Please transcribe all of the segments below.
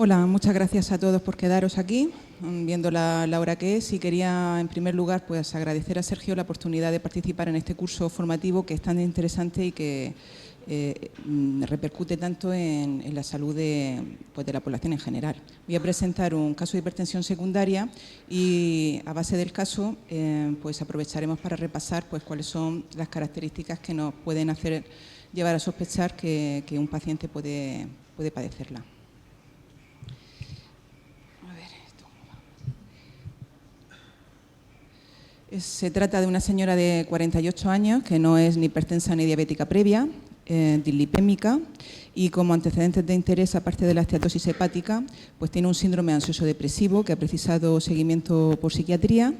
Hola, muchas gracias a todos por quedaros aquí, viendo la hora que es, y quería en primer lugar pues agradecer a Sergio la oportunidad de participar en este curso formativo que es tan interesante y que repercute tanto en la salud de la población en general. Voy a presentar un caso de hipertensión secundaria y a base del caso pues aprovecharemos para repasar pues cuáles son las características que nos pueden hacer llevar a sospechar que un paciente puede padecerla. Se trata de una señora de 48 años que no es ni hipertensa ni diabética previa, dislipémica, y como antecedentes de interés, aparte de la esteatosis hepática, pues tiene un síndrome ansioso depresivo que ha precisado seguimiento por psiquiatría,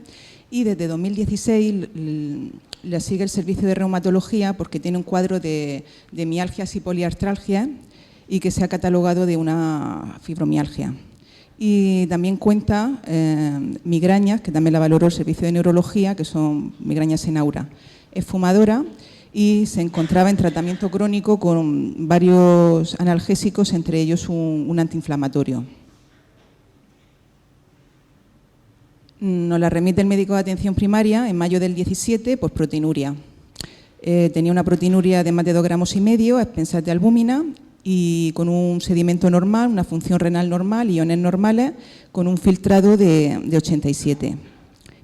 y desde 2016 la sigue el servicio de reumatología porque tiene un cuadro de mialgias y poliartralgias y que se ha catalogado de una fibromialgia. Y también cuenta migrañas, que también la valoró el servicio de neurología, que son migrañas en aura. Es fumadora y se encontraba en tratamiento crónico con varios analgésicos, entre ellos un antiinflamatorio. Nos la remite el médico de atención primaria en mayo del 17 por proteinuria. Tenía una proteinuria de más de 2,5 gramos a expensas de albúmina, y con un sedimento normal, una función renal normal, iones normales, con un filtrado de 87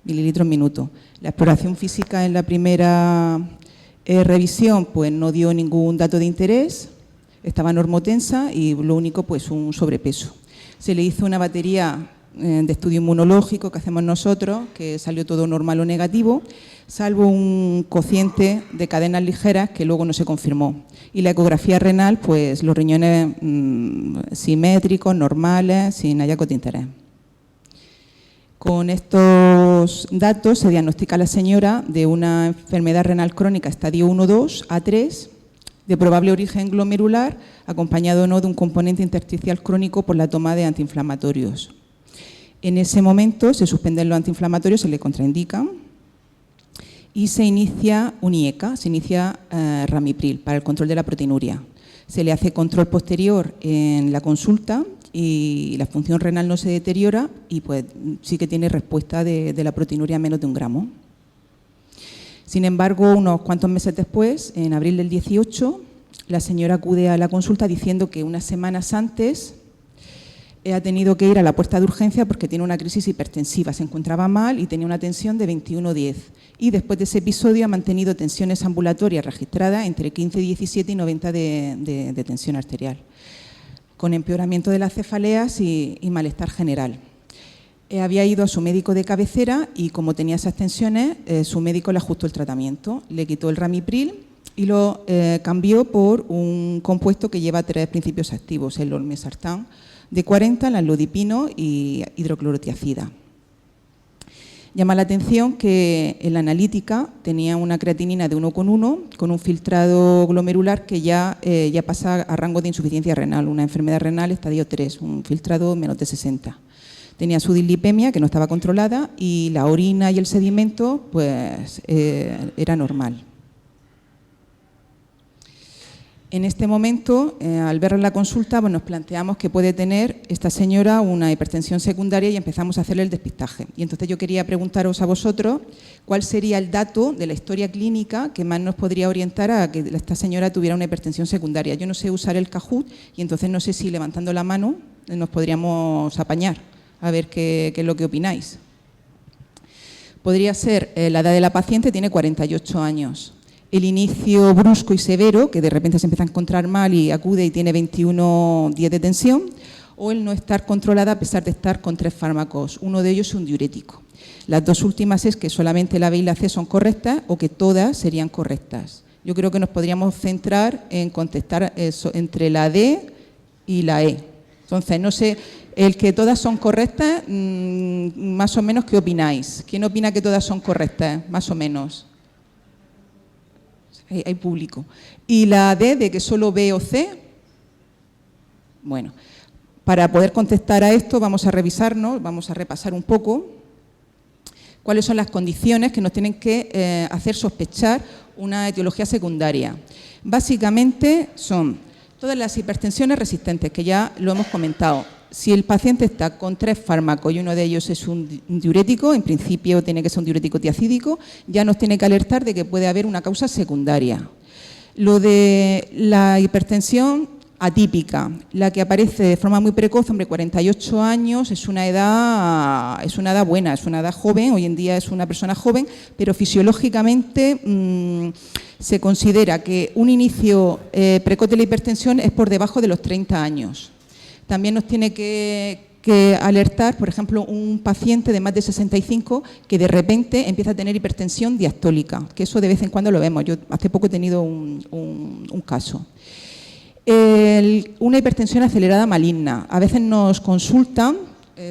mililitros minuto. La exploración física en la primera revisión pues no dio ningún dato de interés, estaba normotensa y lo único pues un sobrepeso. Se le hizo una batería de estudio inmunológico que hacemos nosotros, que salió todo normal o negativo, salvo un cociente de cadenas ligeras que luego no se confirmó. Y la ecografía renal, pues los riñones simétricos, normales, sin hallazgos de interés. Con estos datos se diagnostica a la señora de una enfermedad renal crónica estadio 1-2 A3, de probable origen glomerular, acompañado o no de un componente intersticial crónico por la toma de antiinflamatorios. En ese momento se suspenden los antiinflamatorios, se le contraindican y se inicia un IECA, se inicia ramipril para el control de la proteinuria. Se le hace control posterior en la consulta y la función renal no se deteriora y pues sí que tiene respuesta de la proteinuria a menos de 1 gramo. Sin embargo, unos cuantos meses después, en abril del 18, la señora acude a la consulta diciendo que unas semanas antes ha tenido que ir a la puerta de urgencia porque tiene una crisis hipertensiva, se encontraba mal y tenía una tensión de 21/10. Y después de ese episodio ha mantenido tensiones ambulatorias registradas entre 15, 17 y 90 de tensión arterial, con empeoramiento de las cefaleas y malestar general. Había ido a su médico de cabecera y como tenía esas tensiones, su médico le ajustó el tratamiento, le quitó el ramipril y lo cambió por un compuesto que lleva 3 principios activos, el olmesartán de 40, la amlodipino y hidroclorotiazida. Llama la atención que en la analítica tenía una creatinina de 1,1 con un filtrado glomerular que ya pasa a rango de insuficiencia renal, una enfermedad renal estadio 3, un filtrado menos de 60. Tenía su dislipemia que no estaba controlada y la orina y el sedimento pues era normal. En este momento, al ver la consulta, pues nos planteamos que puede tener esta señora una hipertensión secundaria y empezamos a hacerle el despistaje. Y entonces yo quería preguntaros a vosotros cuál sería el dato de la historia clínica que más nos podría orientar a que esta señora tuviera una hipertensión secundaria. Yo no sé usar el Kahoot y entonces no sé si levantando la mano nos podríamos apañar a ver qué es lo que opináis. Podría ser la edad de la paciente, tiene 48 años. El inicio brusco y severo, que de repente se empieza a encontrar mal y acude y tiene 21/10 de tensión, o el no estar controlada a pesar de estar con 3 fármacos, uno de ellos es un diurético. Las dos últimas es que solamente la B y la C son correctas o que todas serían correctas. Yo creo que nos podríamos centrar en contestar eso, entre la D y la E. Entonces, no sé, el que todas son correctas, más o menos, ¿qué opináis? ¿Quién opina que todas son correctas, más o menos? Hay público. ¿Y la D de que solo B o C? Bueno, para poder contestar a esto vamos a revisarnos, vamos a repasar un poco cuáles son las condiciones que nos tienen que hacer sospechar una etiología secundaria. Básicamente son todas las hipertensiones resistentes, que ya lo hemos comentado, si el paciente está con 3 fármacos y uno de ellos es un diurético, en principio tiene que ser un diurético tiacídico, ya nos tiene que alertar de que puede haber una causa secundaria. Lo de la hipertensión atípica, la que aparece de forma muy precoz, hombre, 48 años, es una edad buena, es una edad joven, hoy en día es una persona joven, pero fisiológicamente se considera que un inicio precoz de la hipertensión es por debajo de los 30 años. También nos tiene que alertar, por ejemplo, un paciente de más de 65 que de repente empieza a tener hipertensión diastólica, que eso de vez en cuando lo vemos. Yo hace poco he tenido un caso. Una hipertensión acelerada maligna. A veces nos consultan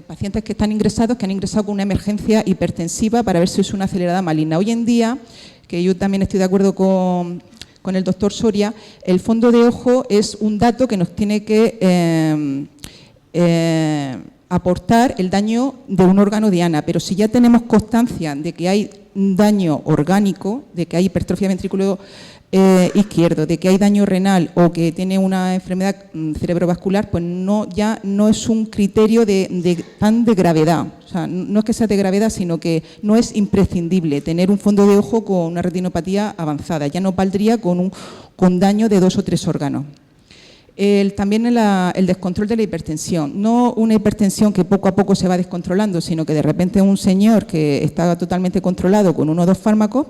pacientes que están ingresados, que han ingresado con una emergencia hipertensiva para ver si es una acelerada maligna. Hoy en día, que yo también estoy de acuerdo con el doctor Soria, el fondo de ojo es un dato que nos tiene que aportar el daño de un órgano diana, pero si ya tenemos constancia de que hay un daño orgánico, de que hay hipertrofia ventrículo izquierdo, de que hay daño renal o que tiene una enfermedad cerebrovascular, pues ya no es un criterio tan de gravedad. O sea, no es que sea de gravedad, sino que no es imprescindible tener un fondo de ojo con una retinopatía avanzada. Ya no valdría con daño de 2 o 3 órganos. También el descontrol de la hipertensión. No una hipertensión que poco a poco se va descontrolando, sino que de repente un señor que está totalmente controlado con 1 o 2 fármacos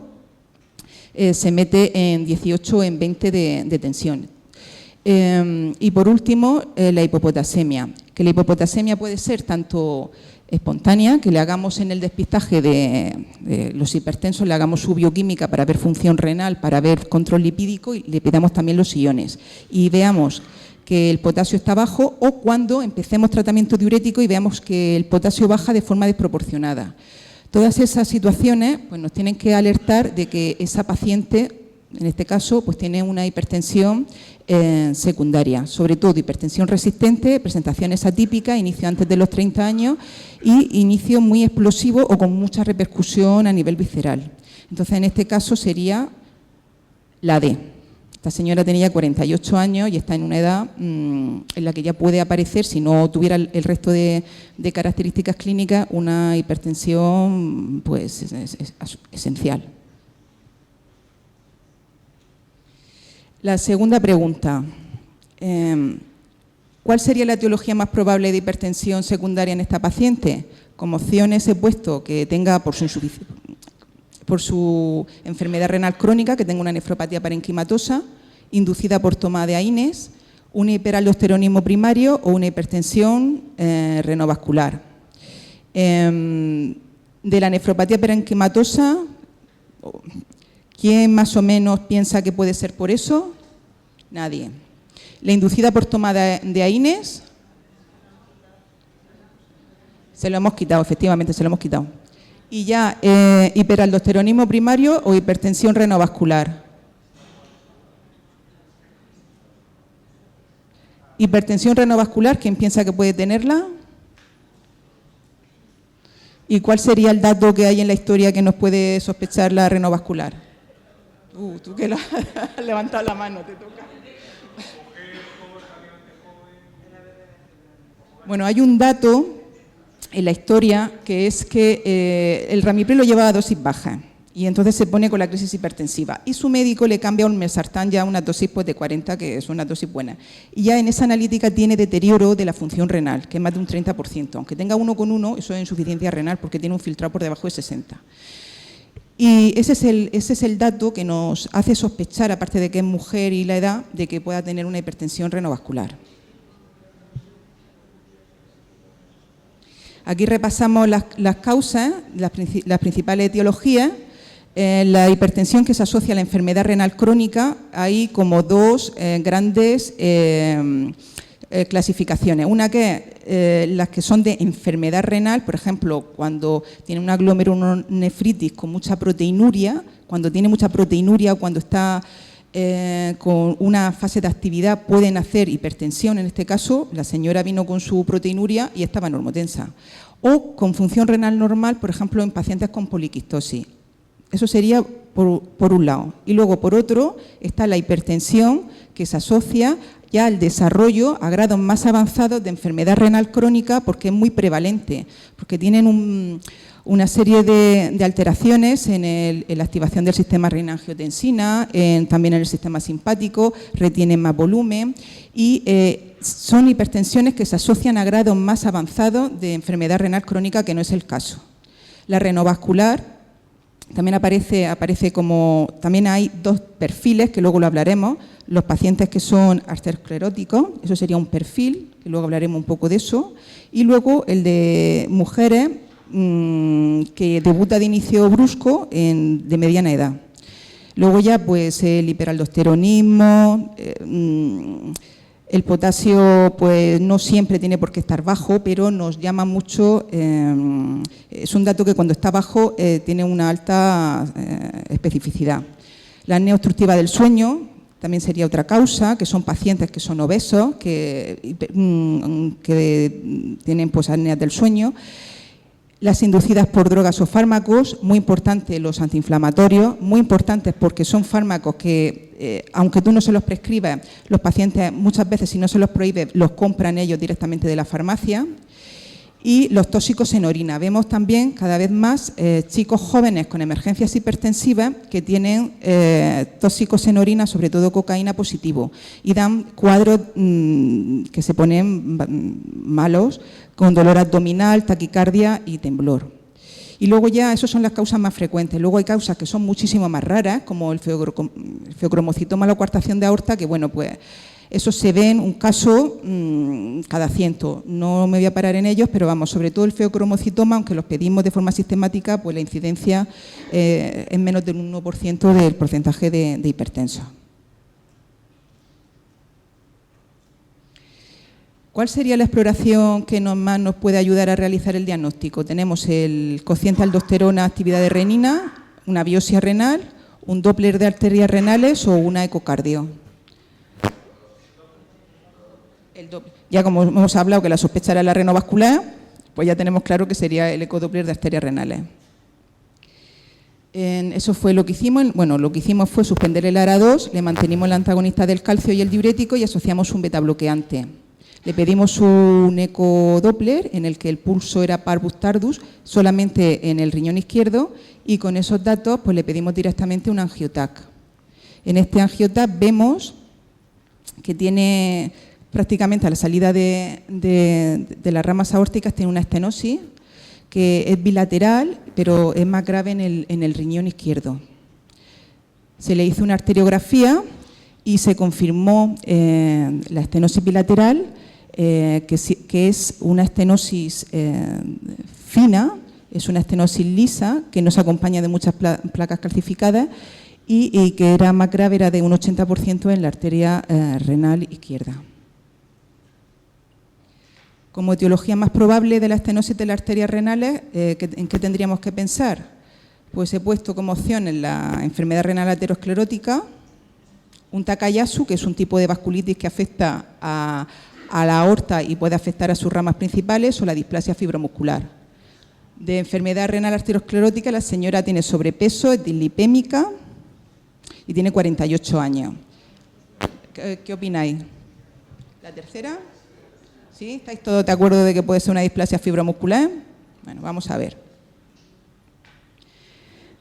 se mete en 18 o en 20 de tensión. Y por último, la hipopotasemia. Que la hipopotasemia puede ser tanto espontánea, que le hagamos en el despistaje de los hipertensos, le hagamos su bioquímica para ver función renal, para ver control lipídico y le pidamos también los iones. Y veamos que el potasio está bajo o cuando empecemos tratamiento diurético y veamos que el potasio baja de forma desproporcionada. Todas esas situaciones pues, nos tienen que alertar de que esa paciente, en este caso, pues tiene una hipertensión secundaria, sobre todo hipertensión resistente, presentaciones atípicas, inicio antes de los 30 años y inicio muy explosivo o con mucha repercusión a nivel visceral. Entonces, en este caso sería la D. Esta señora tenía 48 años y está en una edad en la que ya puede aparecer, si no tuviera el resto de características clínicas, una hipertensión pues, es esencial. La segunda pregunta, ¿cuál sería la etiología más probable de hipertensión secundaria en esta paciente? Como opciones he puesto que tenga por su enfermedad renal crónica, que tenga una nefropatía parenquimatosa, inducida por toma de AINES, un hiperaldosteronismo primario o una hipertensión renovascular. De la nefropatía parenquimatosa, ¿quién más o menos piensa que puede ser por eso? Nadie. La inducida por toma de AINES, se lo hemos quitado, efectivamente, se lo hemos quitado. Y ya, hiperaldosteronismo primario o hipertensión renovascular. Hipertensión renovascular, ¿quién piensa que puede tenerla? ¿Y cuál sería el dato que hay en la historia que nos puede sospechar la renovascular? Tú que has levantado la mano, te toca. Bueno, hay un dato en la historia que es que el ramipril lo lleva a dosis baja y entonces se pone con la crisis hipertensiva y su médico le cambia un mesartán ya a una dosis pues, de 40, que es una dosis buena. Y ya en esa analítica tiene deterioro de la función renal, que es más de un 30%. Aunque tenga 1,1, eso es insuficiencia renal porque tiene un filtrado por debajo de 60. Y ese es el dato que nos hace sospechar, aparte de que es mujer y la edad, de que pueda tener una hipertensión renovascular. Aquí repasamos las causas, las principales etiologías. La hipertensión que se asocia a la enfermedad renal crónica, hay como 2 grandes clasificaciones. Una que es las que son de enfermedad renal, por ejemplo, cuando tiene una glomerulonefritis con mucha proteinuria, cuando tiene mucha proteinuria o cuando está con una fase de actividad pueden hacer hipertensión. En este caso, la señora vino con su proteinuria y estaba normotensa. O con función renal normal, por ejemplo, en pacientes con poliquistosis. Eso sería por un lado. Y luego, por otro, está la hipertensión que se asocia ya al desarrollo a grados más avanzados de enfermedad renal crónica, porque es muy prevalente, porque tienen una serie de alteraciones en la activación del sistema renina-angiotensina, también en el sistema simpático, retienen más volumen y son hipertensiones que se asocian a grados más avanzados de enfermedad renal crónica, que no es el caso. La renovascular también aparece como, también hay dos perfiles, que luego lo hablaremos, los pacientes que son arterioscleróticos, eso sería un perfil, que luego hablaremos un poco de eso, y luego el de mujeres que debuta de inicio brusco de mediana edad. Luego ya pues el hiperaldosteronismo, el potasio pues no siempre tiene por qué estar bajo, pero nos llama mucho, es un dato que cuando está bajo tiene una alta especificidad. La apnea obstructiva del sueño también sería otra causa, que son pacientes que son obesos, que tienen pues apneas del sueño. Las inducidas por drogas o fármacos, muy importante los antiinflamatorios, muy importantes porque son fármacos que, aunque tú no se los prescribas, los pacientes muchas veces, si no se los prohíbes, los compran ellos directamente de la farmacia. Y los tóxicos en orina. Vemos también cada vez más chicos jóvenes con emergencias hipertensivas que tienen tóxicos en orina, sobre todo cocaína positivo, y dan cuadros que se ponen malos, con dolor abdominal, taquicardia y temblor. Y luego ya, esas son las causas más frecuentes. Luego hay causas que son muchísimo más raras, como el feocromocitoma, la coartación de aorta, que bueno, pues eso se ve en un caso cada 100. No me voy a parar en ellos, pero vamos, sobre todo el feocromocitoma, aunque los pedimos de forma sistemática, pues la incidencia es menos del 1% del porcentaje de hipertensos. ¿Cuál sería la exploración que más nos puede ayudar a realizar el diagnóstico? Tenemos el cociente aldosterona, actividad de renina, una biopsia renal, un Doppler de arterias renales o una ecocardio. Ya como hemos hablado que la sospecha era la renovascular, pues ya tenemos claro que sería el ecodoppler de arterias renales. Eso fue lo que hicimos. Bueno, lo que hicimos fue suspender el ARA2, le mantenimos el antagonista del calcio y el diurético y asociamos un betabloqueante. Le pedimos un ecodoppler en el que el pulso era parvus tardus solamente en el riñón izquierdo y con esos datos pues le pedimos directamente un angiotac. En este angiotac vemos que tiene prácticamente a la salida de las ramas aórticas tiene una estenosis que es bilateral, pero es más grave en el riñón izquierdo. Se le hizo una arteriografía y se confirmó la estenosis bilateral, que es una estenosis fina, es una estenosis lisa, que no se acompaña de muchas placas calcificadas y que era más grave, era de un 80% en la arteria renal izquierda. Como etiología más probable de la estenosis de las arterias renales, ¿en qué tendríamos que pensar? Pues he puesto como opción en la enfermedad renal aterosclerótica, un Takayasu, que es un tipo de vasculitis que afecta a la aorta y puede afectar a sus ramas principales, o la displasia fibromuscular. De enfermedad renal aterosclerótica, la señora tiene sobrepeso, es dislipémica y tiene 48 años. ¿Qué opináis? ¿La tercera? ¿Sí? ¿Estáis todos de acuerdo de que puede ser una displasia fibromuscular? Bueno, vamos a ver.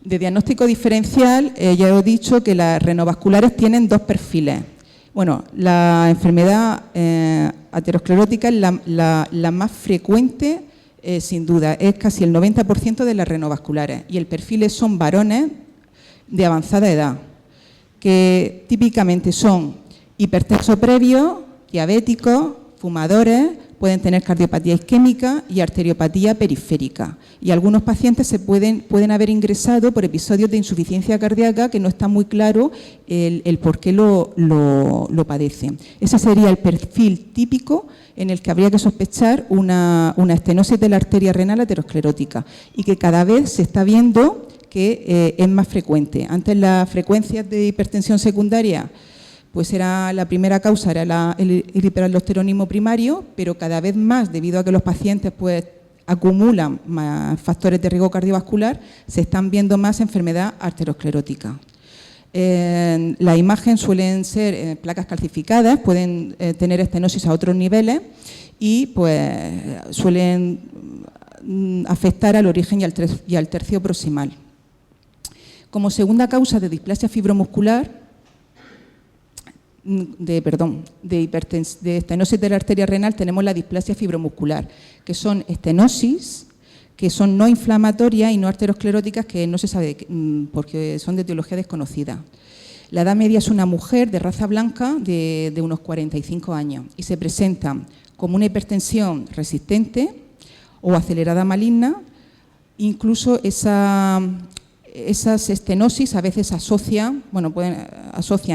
De diagnóstico diferencial, ya os he dicho que las renovasculares tienen dos perfiles. Bueno, la enfermedad aterosclerótica es la más frecuente, sin duda, es casi el 90% de las renovasculares y el perfil son varones de avanzada edad, que típicamente son hipertensos previos, diabéticos, fumadores, pueden tener cardiopatía isquémica y arteriopatía periférica. Y algunos pacientes pueden haber ingresado por episodios de insuficiencia cardíaca que no está muy claro el por qué lo padecen. Ese sería el perfil típico en el que habría que sospechar una estenosis de la arteria renal aterosclerótica y que cada vez se está viendo que es más frecuente. Antes las frecuencias de hipertensión secundaria pues era la primera causa, era el hiperaldosteronismo primario, pero cada vez más, debido a que los pacientes pues acumulan más factores de riesgo cardiovascular, se están viendo más enfermedad arteriosclerótica. La imagen suelen ser placas calcificadas, pueden tener estenosis a otros niveles y pues suelen afectar al origen y al tercio proximal. Como segunda causa de displasia fibromuscular, de estenosis de la arteria renal, tenemos la displasia fibromuscular, que son estenosis que son no inflamatorias y no arterioscleróticas, que no se sabe porque son de etiología desconocida. La edad media es una mujer de raza blanca de unos 45 años y se presenta como una hipertensión resistente o acelerada maligna. Incluso esas estenosis a veces asocian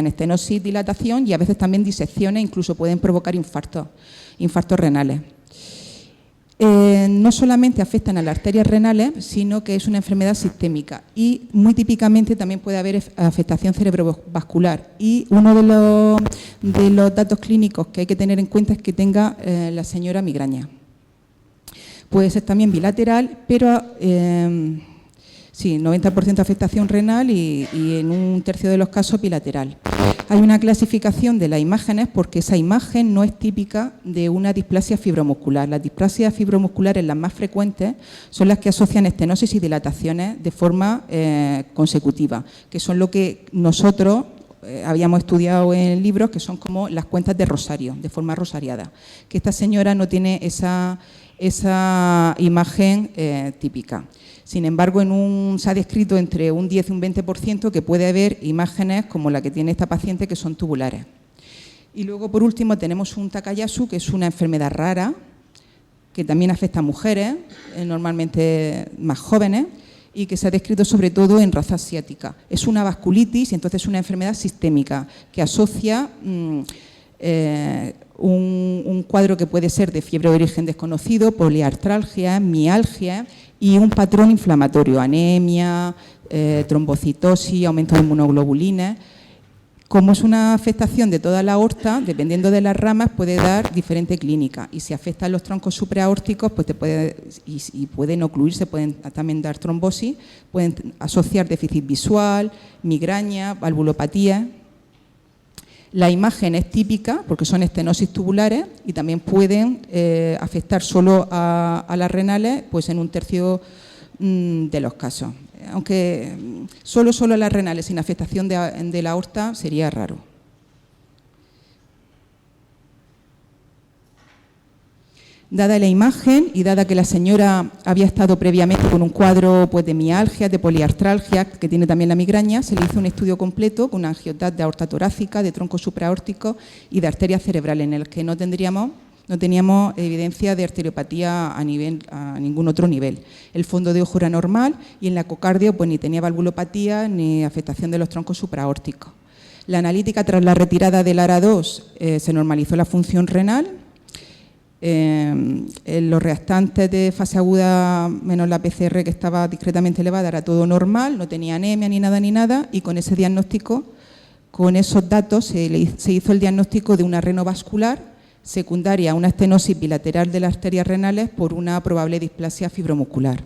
estenosis, dilatación y a veces también disecciones, incluso pueden provocar infartos renales. No solamente afectan a las arterias renales, sino que es una enfermedad sistémica y muy típicamente también puede haber afectación cerebrovascular. Y uno de los datos clínicos que hay que tener en cuenta es que tenga la señora migraña. Puede ser también bilateral, pero sí, 90% afectación renal y en un tercio de los casos bilateral. Hay una clasificación de las imágenes porque esa imagen no es típica de una displasia fibromuscular. Las displasias fibromusculares, las más frecuentes, son las que asocian estenosis y dilataciones de forma consecutiva, que son lo que nosotros habíamos estudiado en libros, que son como las cuentas de rosario, de forma rosariada. Que esta señora no tiene esa imagen típica. Sin embargo, se ha descrito entre un 10 y un 20% que puede haber imágenes como la que tiene esta paciente que son tubulares. Y luego, por último, tenemos un Takayasu, que es una enfermedad rara, que también afecta a mujeres, normalmente más jóvenes, y que se ha descrito sobre todo en raza asiática. Es una vasculitis y entonces es una enfermedad sistémica que asocia un cuadro que puede ser de fiebre de origen desconocido, poliartralgia, mialgia y un patrón inflamatorio, anemia, trombocitosis, aumento de inmunoglobulinas. Como es una afectación de toda la aorta, dependiendo de las ramas, puede dar diferente clínica. Y si afectan los troncos supraórticos, pues pueden ocluirse, pueden también dar trombosis, pueden asociar déficit visual, migraña, valvulopatía. La imagen es típica porque son estenosis tubulares y también pueden afectar solo a las renales, pues en un tercio de los casos. Aunque solo a las renales sin afectación de la aorta sería raro. Dada la imagen y dada que la señora había estado previamente con un cuadro pues, de mialgia, de poliartralgia, que tiene también la migraña, se le hizo un estudio completo con una angiotat de aorta torácica, de tronco supraórtico y de arteria cerebral, en el que no teníamos evidencia de arteriopatía a ningún otro nivel. El fondo de ojo era normal y en la ecocardio pues, ni tenía valvulopatía ni afectación de los troncos supraórticos. La analítica tras la retirada del ARA2 se normalizó la función renal. Los reactantes de fase aguda menos la PCR que estaba discretamente elevada era todo normal, no tenía anemia ni nada y con ese diagnóstico, con esos datos se hizo el diagnóstico de una renovascular secundaria a una estenosis bilateral de las arterias renales por una probable displasia fibromuscular.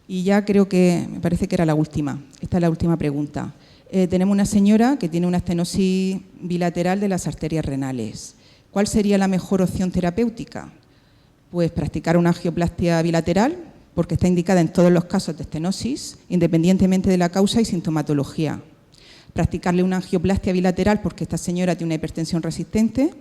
Y ya creo que, me parece que era la última, esta es la última pregunta. Tenemos una señora que tiene una estenosis bilateral de las arterias renales. ¿Cuál sería la mejor opción terapéutica? Pues practicar una angioplastia bilateral, porque está indicada en todos los casos de estenosis, independientemente de la causa y sintomatología. Practicarle una angioplastia bilateral porque esta señora tiene una hipertensión resistente,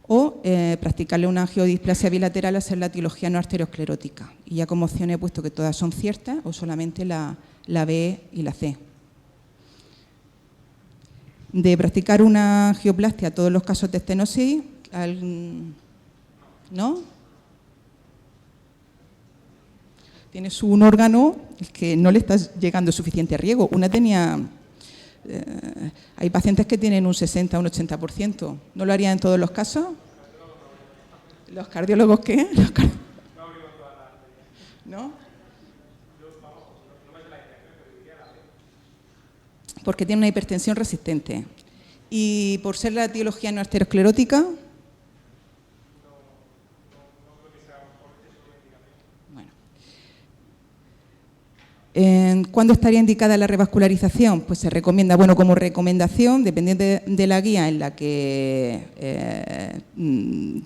o practicarle una angiodisplasia bilateral a ser la etiología no arteriosclerótica. Y ya como opción he puesto que todas son ciertas, o solamente la B y la C. De practicar una angioplastia a todos los casos de estenosis, ¿no? Tienes un órgano que no le está llegando suficiente riego. Una tenía, hay pacientes que tienen un 60 o un 80%. ¿No lo harían en todos los casos? ¿Los cardiólogos qué? ¿No? Porque tiene una hipertensión resistente. Y por ser la etiología no arteriosclerótica, bueno. ¿Cuándo estaría indicada la revascularización? Pues se recomienda, bueno, como recomendación, dependiendo de la guía en la que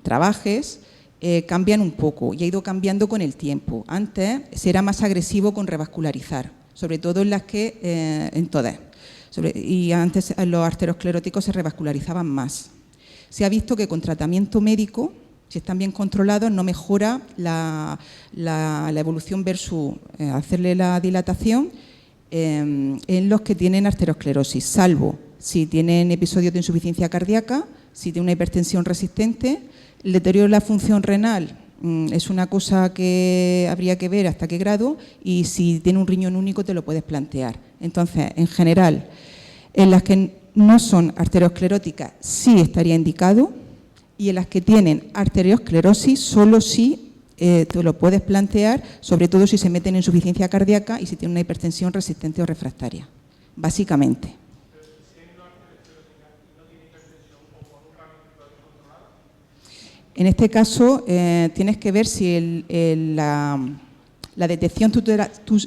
trabajes, cambian un poco y ha ido cambiando con el tiempo. Antes era más agresivo con revascularizar, sobre todo en las que, en todas. Y antes los arterioscleróticos se revascularizaban más. Se ha visto que con tratamiento médico, si están bien controlados, no mejora la evolución versus hacerle la dilatación en los que tienen arteriosclerosis, salvo si tienen episodios de insuficiencia cardíaca, si tienen una hipertensión resistente. El deterioro de la función renal es una cosa que habría que ver hasta qué grado, y si tiene un riñón único te lo puedes plantear. Entonces, en general, en las que no son arterioscleróticas sí estaría indicado, y en las que tienen arteriosclerosis solo sí te lo puedes plantear, sobre todo si se meten en insuficiencia cardíaca y si tienen una hipertensión resistente o refractaria, básicamente. En este caso, tienes que ver si la detección tú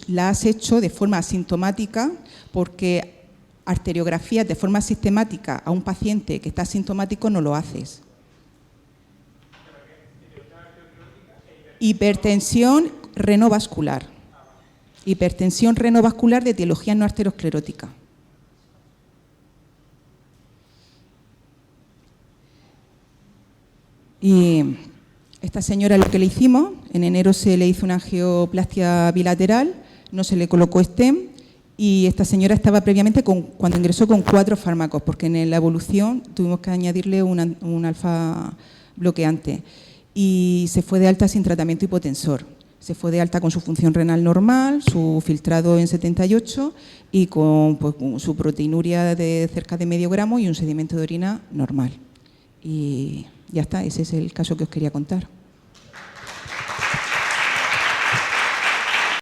la has hecho de forma asintomática, porque arteriografías de forma sistemática a un paciente que está asintomático no lo haces. Hipertensión renovascular. Hipertensión renovascular de etiología no arteriosclerótica. Y esta señora, lo que le hicimos, en enero se le hizo una angioplastia bilateral, no se le colocó stem, y esta señora estaba previamente, cuando ingresó, con 4 fármacos, porque en la evolución tuvimos que añadirle un alfa bloqueante, y se fue de alta sin tratamiento hipotensor. Se fue de alta con su función renal normal, su filtrado en 78 y con su proteinuria de cerca de medio gramo y un sedimento de orina normal. Y ya está, ese es el caso que os quería contar.